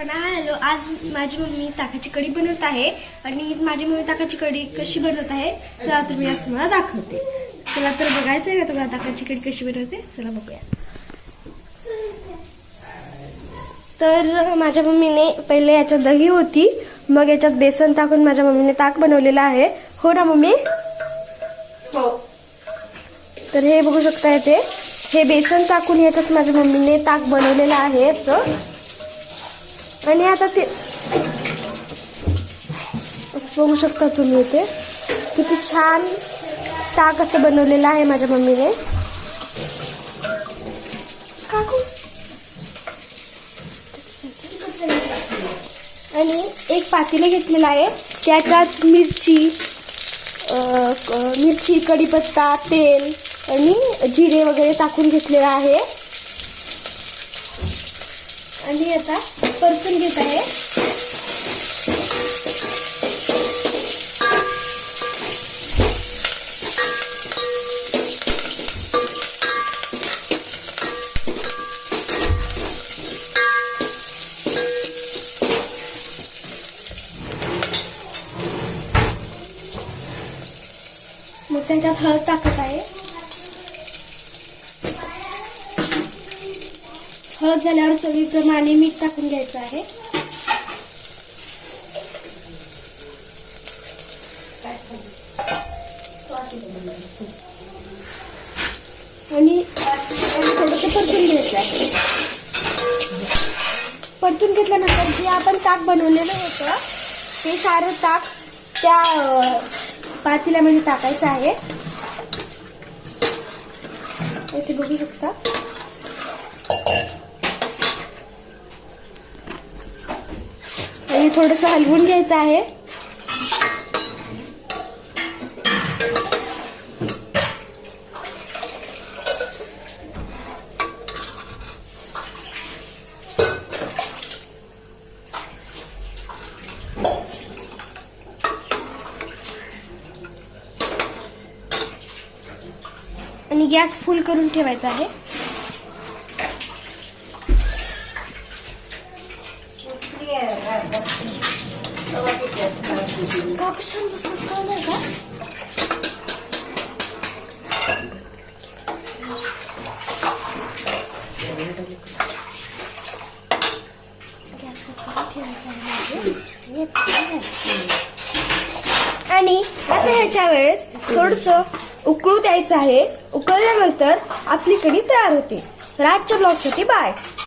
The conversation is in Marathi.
सर्वांना हॅलो. आज माझी मम्मी ताकाची कढी बनवत आहे आणि माझी मम्मी ताकाची कढी कशी बनवत आहे चला तुम्ही आज तुम्हाला दाखवते. चला तर बघायचं आहे का तुम्हाला ताकाची कढी कशी बनवते. चला बघूया. तर माझ्या मम्मीने पहिले याच्यात दही होती, मग याच्यात बेसन टाकून माझ्या मम्मीने ताक बनवलेला आहे. हो ना मम्मी? हो. तर हे बघू शकता येते, हे बेसन टाकून याच्यात माझ्या मम्मीने ताक बनवलेलं आहे असं. आणि आता ते असं बघू शकता तुम्ही, इथे किती छान ताक असं बनवलेलं आहे माझ्या मम्मीने. आणि एक पातेलं घेतलेलं आहे, त्याच्यात मिरची, कढीपत्ता, तेल आणि जिरे वगैरे टाकून घेतलेलं आहे. आणि आता परतून घेत आहे. मग त्याच्यात हळद टाकत आहे. हळद झाल्यावर चवीप्रमाणे मीठ टाकून घ्यायचं आहे. आणि थोडंसं परतून घ्यायचं आहे. परतून घेतल्यानंतर जे आपण ताक बनवलेलं होतं ते सारं ताक त्या पातेल्यामध्ये टाकायचं आहे. इथे बघू शकता. आणि थोडंसं हलवून घ्यायचं आहे. आणि गॅस फुल करून ठेवायचा आहे. आणि आता ह्याच्या वेळेस थोडंसं उकळू द्यायचं आहे. उकळल्यानंतर आपली कढी तयार होते. तर आजच्या ब्लॉगसाठी बाय.